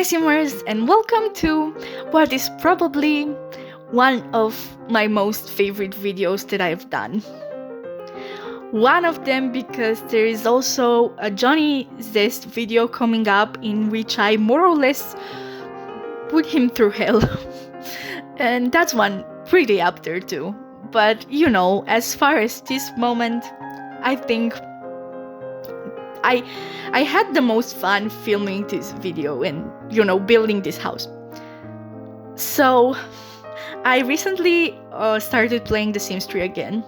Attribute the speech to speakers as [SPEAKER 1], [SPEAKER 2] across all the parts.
[SPEAKER 1] Simmers, and welcome to what is probably one of my most favorite videos that I've done. One of them because there is also a Johnny Zest video coming up in which I more or less put him through hell. And that's one pretty up there too. But as far as this moment, I think I had the most fun filming this video and, building this house. So, I recently started playing The Sims 3 again,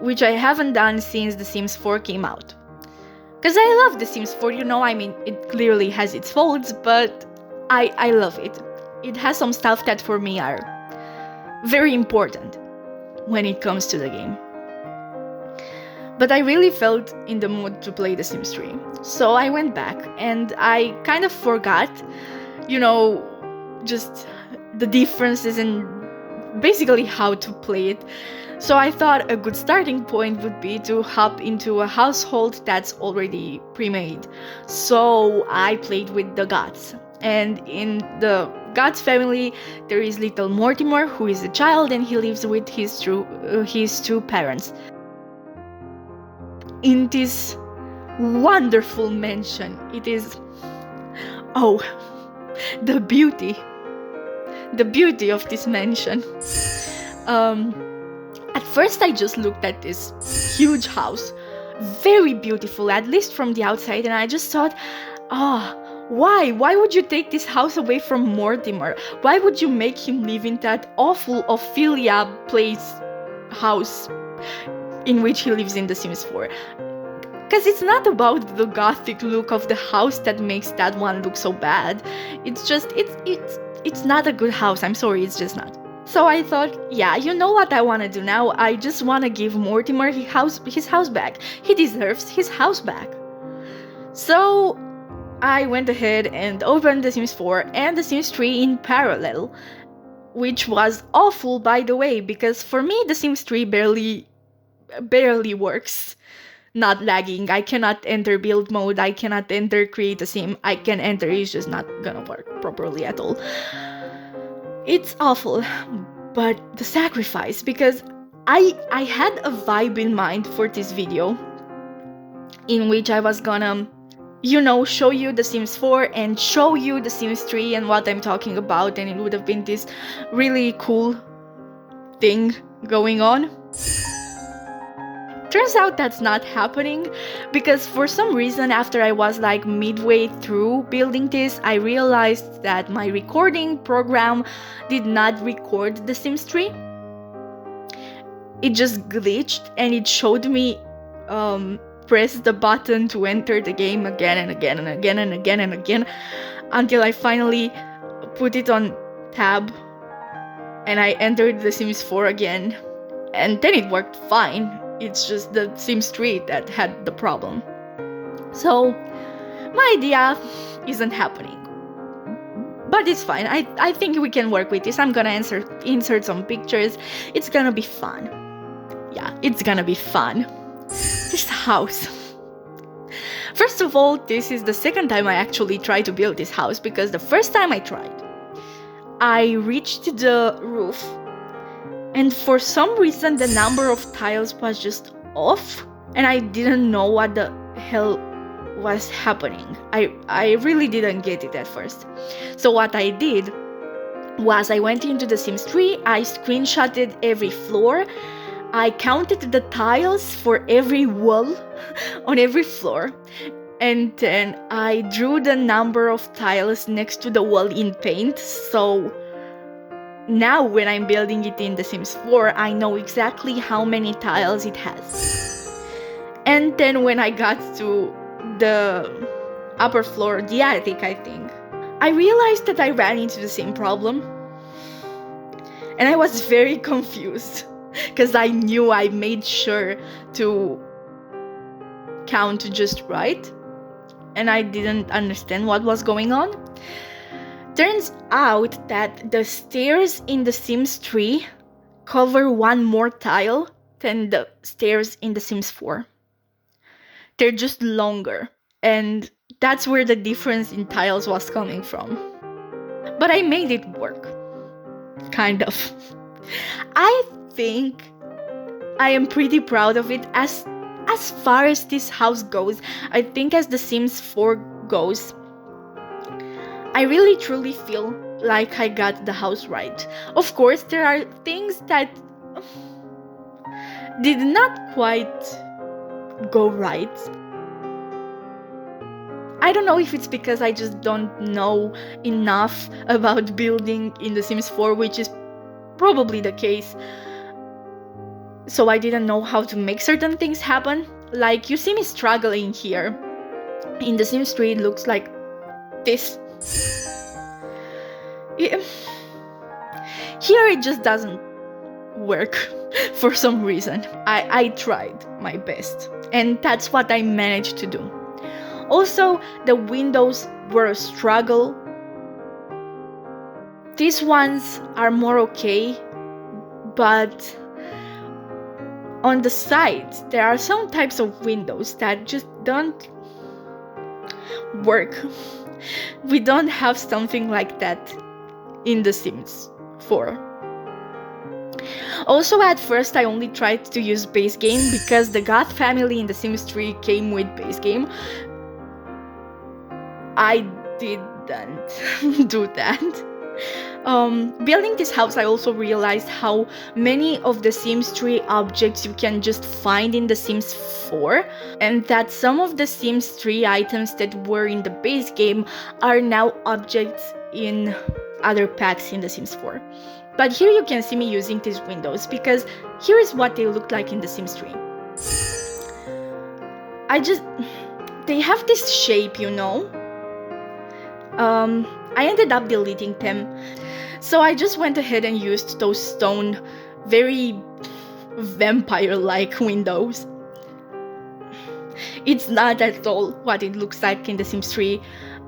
[SPEAKER 1] which I haven't done since The Sims 4 came out. Because I love The Sims 4, it clearly has its faults, but I love it. It has some stuff that for me are very important when it comes to the game. But I really felt in the mood to play The Sims 3. So I went back and I kind of forgot, just the differences and basically how to play it. So I thought a good starting point would be to hop into a household that's already pre-made. So I played with the Goths. And in the Goths family, there is little Mortimer, who is a child, and he lives with his two parents in this wonderful mansion. It is, the beauty of this mansion. At first I just looked at this huge house, very beautiful, at least from the outside, and I just thought, why would you take this house away from Mortimer? Why would you make him live in that awful Ophelia house in which he lives in The Sims 4? Because it's not about the gothic look of the house that makes that one look so bad. It's just, it's not a good house. I'm sorry, it's just not. So I thought, you know what I want to do now? I just want to give Mortimer his house back. He deserves his house back. So I went ahead and opened The Sims 4 and The Sims 3 in parallel, which was awful, by the way, because for me The Sims 3 barely works. Not lagging. I cannot enter build mode. I cannot enter create a sim. I can enter, it's just not gonna work properly at all. It's awful, but the sacrifice, because I had a vibe in mind for this video in which I was gonna show you The Sims 4 and show you The Sims 3 and what I'm talking about, and it would have been this really cool thing going on. Turns out that's not happening, because for some reason after I was like midway through building this, I realized that my recording program did not record The Sims 3. It just glitched and it showed me press the button to enter the game again and again and again and again and again until I finally put it on tab and I entered The Sims 4 again, and then it worked fine. It's just The Sims 3 that had the problem. So my idea isn't happening, but it's fine. I think we can work with this. I'm gonna insert some pictures. It's gonna be fun. It's gonna be fun. This house. First of all, this is the second time I actually tried to build this house, because the first time I tried, I reached the roof, and for some reason the number of tiles was just off, and I didn't know what the hell was happening. I really didn't get it at first. So what I did was I went into The Sims 3, I screenshotted every floor, I counted the tiles for every wall on every floor, and then I drew the number of tiles next to the wall in paint, so now when I'm building it in The Sims 4, I know exactly how many tiles it has. And then when I got to the upper floor, the attic, I think, I realized that I ran into the same problem. And I was very confused, because I knew I made sure to count just right, and I didn't understand what was going on. Turns out that the stairs in The Sims 3 cover one more tile than the stairs in The Sims 4. They're just longer. And That's where the difference in tiles was coming from. But I made it work. Kind of. I think I am pretty proud of it as far as this house goes. I think as The Sims 4 goes, I really truly feel like I got the house right. Of course, there are things that did not quite go right. I don't know if it's because I just don't know enough about building in The Sims 4, which is probably the case. So I didn't know how to make certain things happen. Like, you see me struggling here. In The Sims 3, it looks like this. Here it just doesn't work for some reason. I tried my best, and that's what I managed to do. Also, the windows were a struggle. These ones are more okay, but on the sides, there are some types of windows that just don't work. We don't have something like that in The Sims 4. Also, at first I only tried to use base game because the Goth family in The Sims 3 came with base game. I didn't do that. Building this house, I also realized how many of the Sims 3 objects you can just find in The Sims 4, and that some of the Sims 3 items that were in the base game are now objects in other packs in The Sims 4. But here you can see me using these windows, because here is what they look like in The Sims 3. They have this shape, you know? I ended up deleting them. So I just went ahead and used those stone, very vampire-like windows. It's not at all what it looks like in The Sims 3.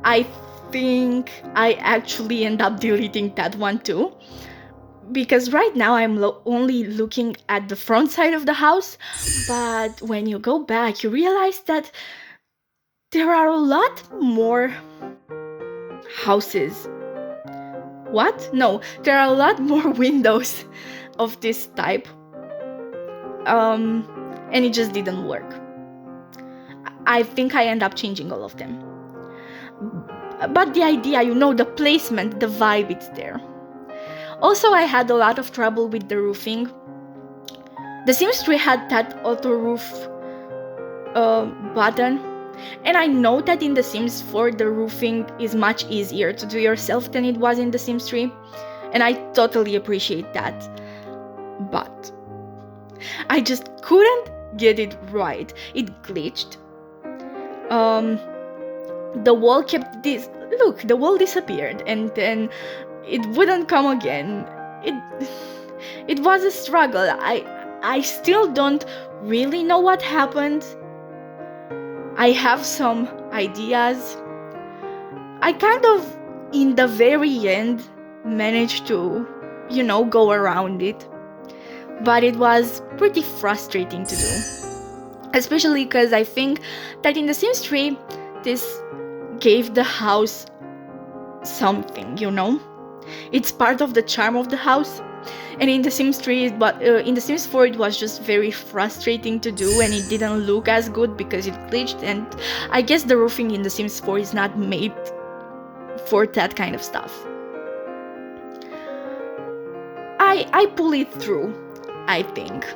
[SPEAKER 1] I think I actually end up deleting that one too. Because right now I'm only looking at the front side of the house, but when you go back, you realize that there are a lot more houses. What? No, there are a lot more windows of this type. And it just didn't work. I think I end up changing all of them. But the idea, you know, the placement, the vibe, it's there. Also, I had a lot of trouble with the roofing. The Sims 3 had that auto roof button, and I know that in The Sims 4 the roofing is much easier to do yourself than it was in The Sims 3, and I totally appreciate that. But I just couldn't get it right. It glitched. The wall kept this. Look, the wall disappeared, and then it wouldn't come again. It was a struggle. I still don't really know what happened. I have some ideas. I kind of, in the very end, managed to, you know, go around it. But it was pretty frustrating to do. Especially because I think that in The Sims 3, this gave the house something, you know? It's part of the charm of the house. And in The Sims 3, in The Sims 4, it was just very frustrating to do, and it didn't look as good because it glitched. And I guess the roofing in The Sims 4 is not made for that kind of stuff. I pull it through, I think.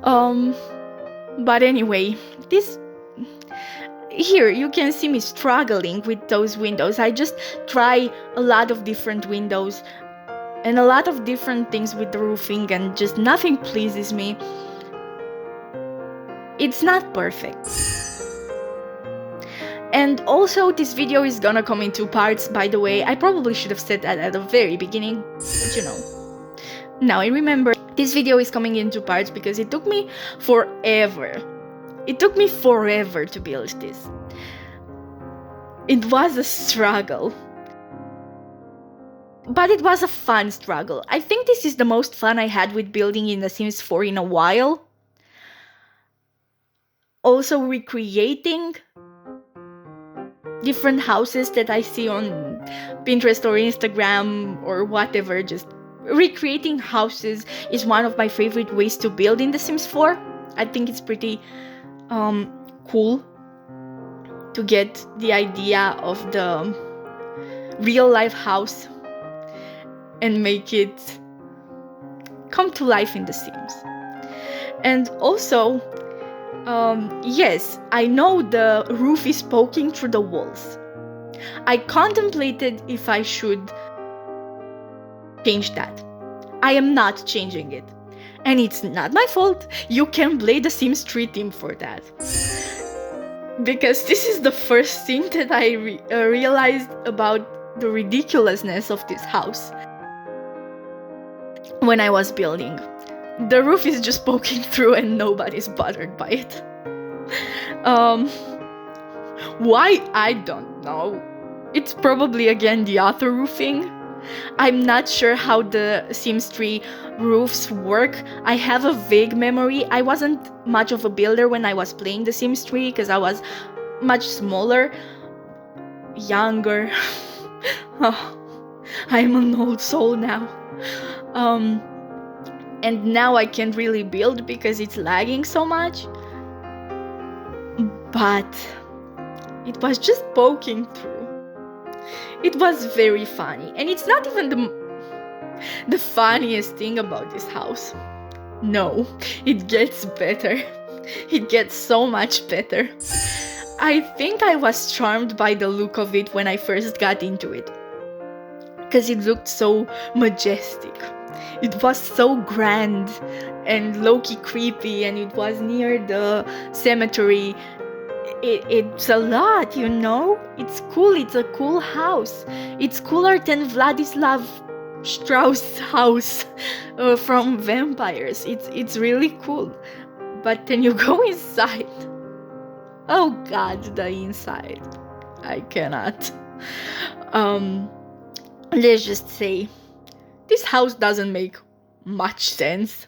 [SPEAKER 1] But anyway, here you can see me struggling with those windows. I just try a lot of different windows and a lot of different things with the roofing, and just nothing pleases me. It's not perfect. And also, this video is gonna come in 2 parts, by the way. I probably should have said that at the very beginning, but you know. Now I remember, this video is coming in 2 parts because it took me forever. It took me forever to build this. It was a struggle. But it was a fun struggle. I think this is the most fun I had with building in The Sims 4 in a while. Also recreating different houses that I see on Pinterest or Instagram or whatever. Just recreating houses is one of my favorite ways to build in The Sims 4. I think it's pretty cool to get the idea of the real life house and make it come to life in The Sims. And also, yes, I know the roof is poking through the walls. I contemplated if I should change that. I am not changing it. And it's not my fault. You can blame the Sims 3 team for that. Because this is the first thing that I realized about the ridiculousness of this house when I was building. The roof is just poking through and nobody's bothered by it. Why? I don't know. It's probably again the auto roofing. I'm not sure how the Sims 3 roofs work. I have a vague memory. I wasn't much of a builder when I was playing the Sims 3 because I was much smaller, younger. Oh, I'm an old soul now. And now I can't really build because it's lagging so much. But it was just poking through. It was very funny. And it's not even the funniest thing about this house. No, it gets better. It gets so much better. I think I was charmed by the look of it when I first got into it. Because it looked so majestic. It was so grand and low-key creepy, and it was near the cemetery. It's a lot, you know? It's cool, it's a cool house. It's cooler than Vladislav Strauss' house from Vampires. It's really cool. But then you go inside. Oh god, the inside. I cannot. Let's just say, this house doesn't make much sense.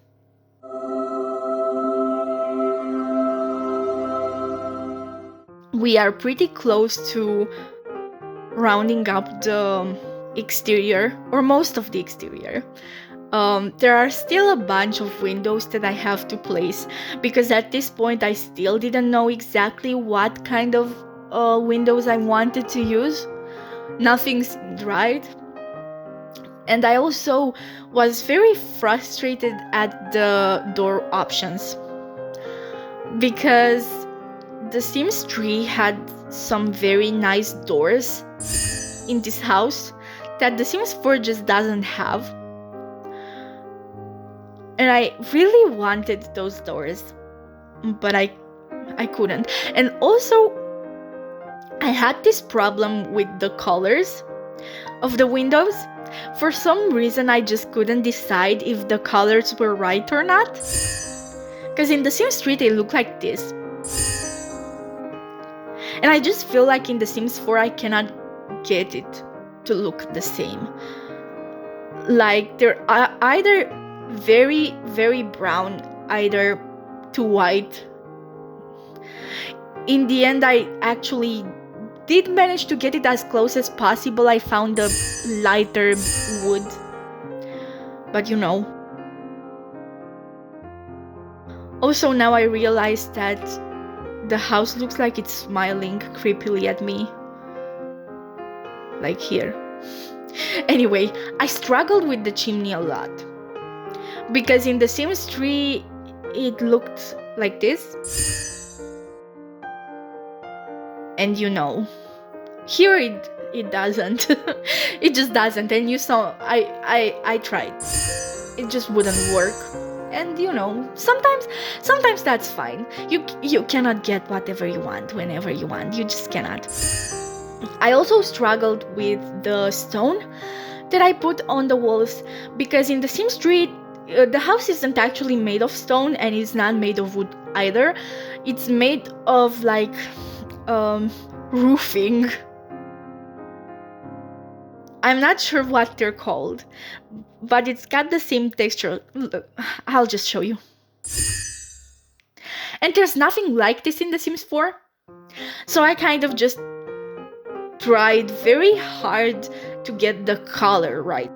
[SPEAKER 1] We are pretty close to rounding up the exterior, or most of the exterior. There are still a bunch of windows that I have to place, because at this point I still didn't know exactly what kind of windows I wanted to use. Nothing seemed right. And I also was very frustrated at the door options, because The Sims 3 had some very nice doors in this house that The Sims 4 just doesn't have. And I really wanted those doors, but I couldn't. And also, I had this problem with the colors of the windows. For some reason, I just couldn't decide if the colors were right or not. Because in The Sims 3, they look like this. And I just feel like in The Sims 4, I cannot get it to look the same. Like, they're either very, very brown, either too white. In the end, I actually did manage to get it as close as possible. I found a lighter wood. But you know. Also, now I realize that the house looks like it's smiling creepily at me. Like here. Anyway, I struggled with the chimney a lot. Because in The Sims 3, it looked like this. And you know, here it doesn't. It just doesn't. And you saw, I tried. It just wouldn't work. And you know, sometimes that's fine. You cannot get whatever you want whenever you want. You just cannot. I also struggled with the stone that I put on the walls, because in The Sims 3, the house isn't actually made of stone, and it's not made of wood either. It's made of like roofing. I'm not sure what they're called, but it's got the same texture. Look, I'll just show you. And there's nothing like this in The Sims 4. So I kind of just tried very hard to get the color right.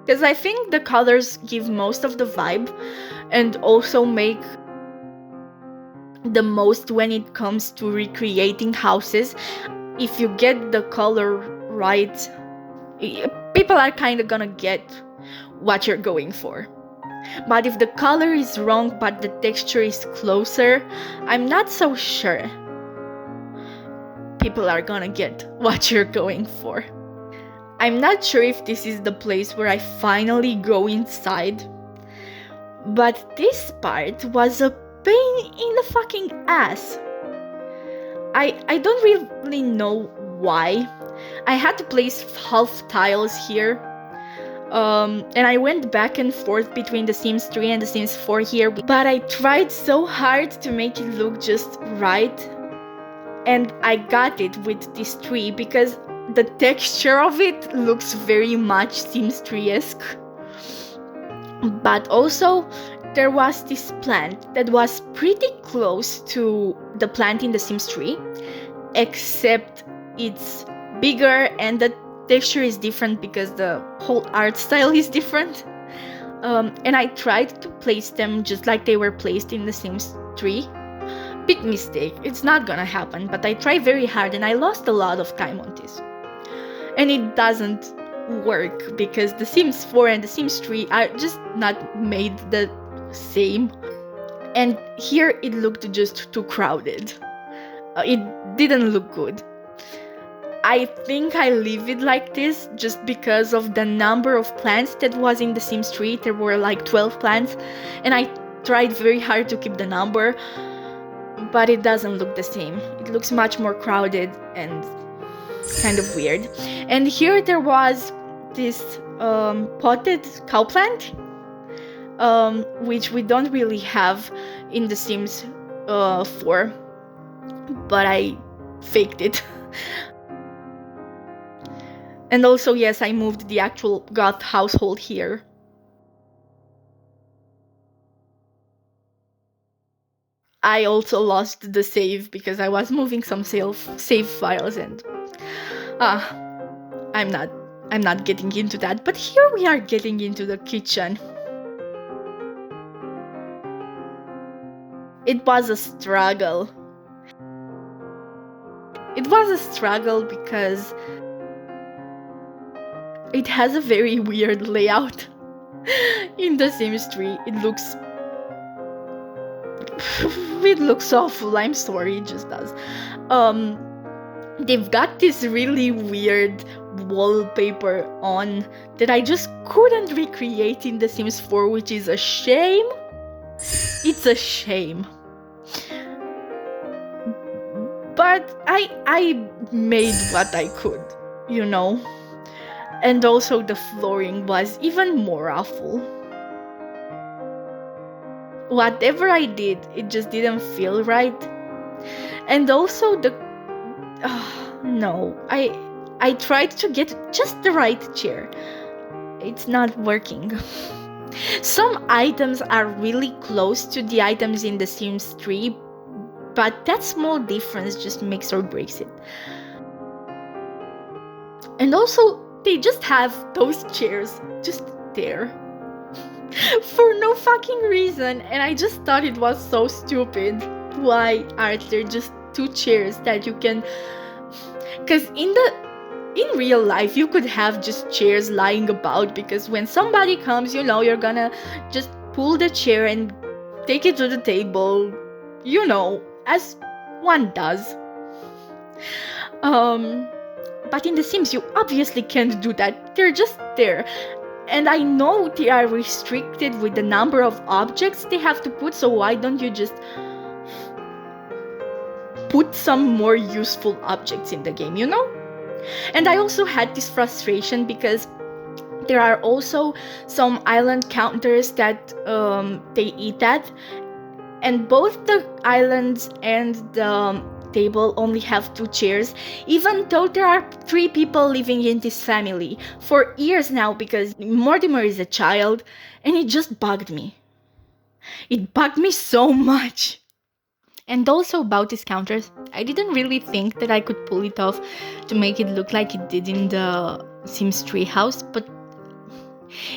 [SPEAKER 1] Because I think the colors give most of the vibe and also make the most when it comes to recreating houses. If you get the color right, people are kind of gonna get what you're going for. But if the color is wrong but the texture is closer, I'm not so sure people are gonna get what you're going for. I'm not sure if this is the place where I finally go inside, but this part was a pain in the fucking ass. I don't really know why. I had to place half tiles here, and I went back and forth between the Sims 3 and the Sims 4 here, but I tried so hard to make it look just right, and I got it with this tree because the texture of it looks very much Sims 3-esque. But also, there was this plant that was pretty close to the plant in the Sims 3, except it's bigger and the texture is different because the whole art style is different. And I tried to place them just like they were placed in the Sims 3. Big mistake, it's not gonna happen, but I tried very hard and I lost a lot of time on this. And it doesn't work because the Sims 4 and the Sims 3 are just not made the same. And here it looked just too crowded. It didn't look good. I think I leave it like this just because of the number of plants that was in the Sims 3. There were like 12 plants, and I tried very hard to keep the number, but it doesn't look the same. It looks much more crowded and kind of weird. And here there was this potted cow plant, which we don't really have in the Sims 4, but I faked it. And also, yes, I moved the actual Goth household here. I also lost the save because I was moving some save files, and I'm not getting into that. But here we are getting into the kitchen. It was a struggle. It was a struggle because it has a very weird layout. In the Sims 3, it looks awful. I'm sorry, it just does. They've got this really weird wallpaper on that I just couldn't recreate in the Sims 4, which is a shame. It's a shame. But I made what I could, you know. And also the flooring was even more awful. Whatever I did, it just didn't feel right. And also no, I tried to get just the right chair. It's not working. Some items are really close to the items in the Sims 3, but that small difference just makes or breaks it. And also, they just have those chairs just there for no fucking reason, and I just thought it was so stupid. Why are there just two chairs that you can... Because in real life you could have just chairs lying about, because when somebody comes, you know, you're gonna just pull the chair and take it to the table, you know, as one does. But in The Sims, you obviously can't do that. They're just there. And I know they are restricted with the number of objects they have to put, so why don't you just put some more useful objects in the game, you know? And I also had this frustration because there are also some island counters that they eat at, and both the islands and the table only have 2 chairs, even though there are 3 people living in this family for years now, because Mortimer is a child, and it just bugged me. It bugged me so much. And also about these counters, I didn't really think that I could pull it off to make it look like it did in the Sims treehouse, but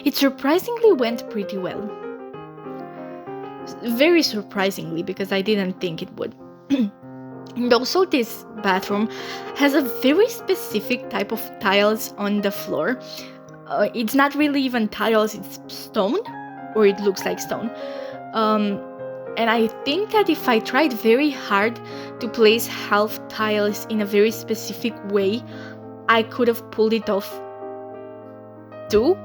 [SPEAKER 1] it surprisingly went pretty well. Very surprisingly, because I didn't think it would. And also this bathroom has a very specific type of tiles on the floor. It's not really even tiles, it's stone, or it looks like stone. And I think that if I tried very hard to place half tiles in a very specific way, I could have pulled it off too,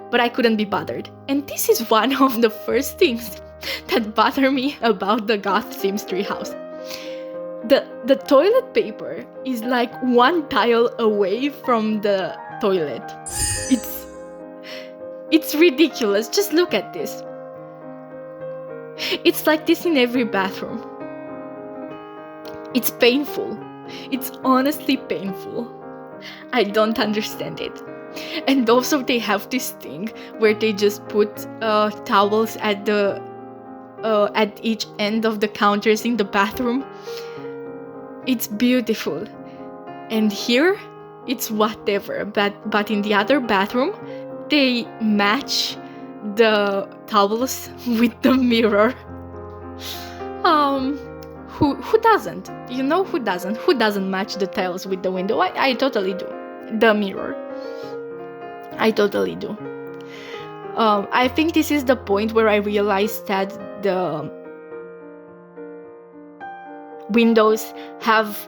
[SPEAKER 1] but I couldn't be bothered. And this is one of the first things that bother me about the Goth Sims treehouse. The toilet paper is like one tile away from the toilet. It's ridiculous. Just look at this. It's like this in every bathroom. It's painful. It's honestly painful. I don't understand it. And also they have this thing where they just put towels at each end of the counters in the bathroom. It's beautiful. And here, it's whatever. But in the other bathroom, they match the towels with the mirror. Who doesn't? You know who doesn't? Who doesn't match the tiles with the window? I totally do. The mirror. I totally do. I think this is the point where I realized that the windows have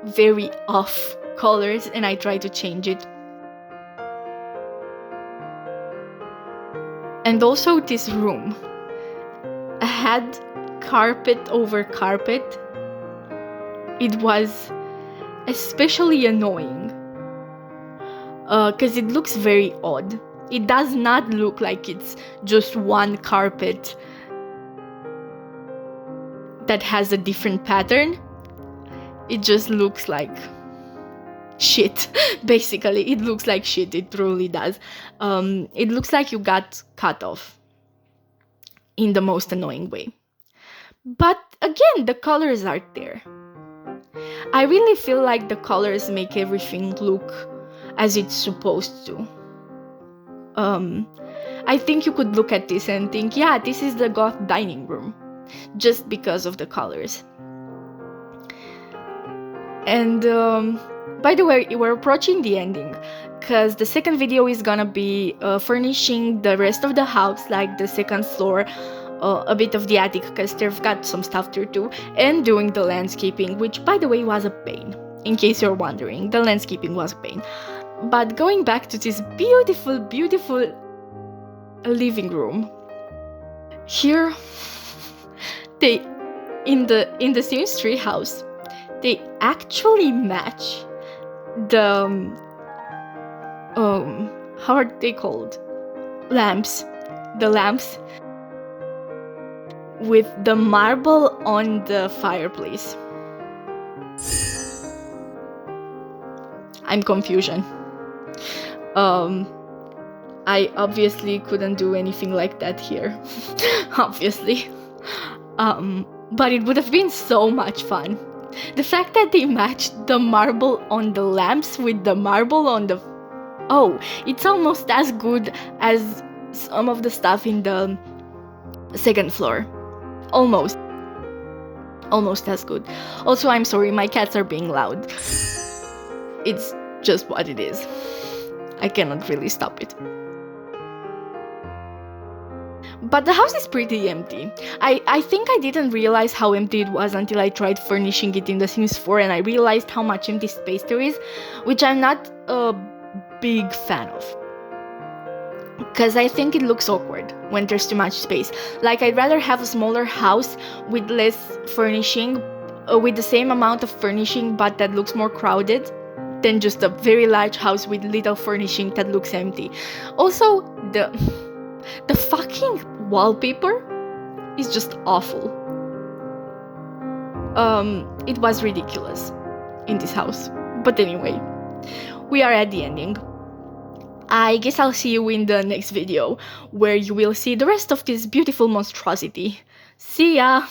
[SPEAKER 1] very off colors, and I try to change it. And also this room had carpet over carpet. It was especially annoying because it looks very odd. It does not look like it's just one carpet that has a different pattern. It just looks like shit. Basically, it looks like shit. It truly does. It looks like you got cut off in the most annoying way. But again, the colors are there. I really feel like the colors make everything look as it's supposed to. I think you could look at this and think, yeah, this is the Goth dining room, just because of the colors. And by the way, we're approaching the ending, because the second video is gonna be furnishing the rest of the house, like the second floor, a bit of the attic, because they've got some stuff to do, and doing the landscaping, which by the way was a pain. In case you're wondering, the landscaping was a pain. But going back to this beautiful, beautiful living room, here they in the Sims treehouse, they actually match the how are they called? Lamps. The lamps with the marble on the fireplace. I'm confusion. I obviously couldn't do anything like that here. Obviously. But it would have been so much fun. The fact that they matched the marble on the lamps with the marble on the... Oh, it's almost as good as some of the stuff in the second floor. Almost as good. Also, I'm sorry, my cats are being loud. It's just what it is. I cannot really stop it. But the house is pretty empty. I think I didn't realize how empty it was until I tried furnishing it in The Sims 4 and I realized how much empty space there is, which I'm not a big fan of. Because I think it looks awkward when there's too much space. Like, I'd rather have a smaller house with less furnishing, with the same amount of furnishing but that looks more crowded, than just a very large house with little furnishing that looks empty. Also, the fucking wallpaper is just awful. It was ridiculous in this house. But anyway, we are at the ending. I guess I'll see you in the next video, where you will see the rest of this beautiful monstrosity. See ya!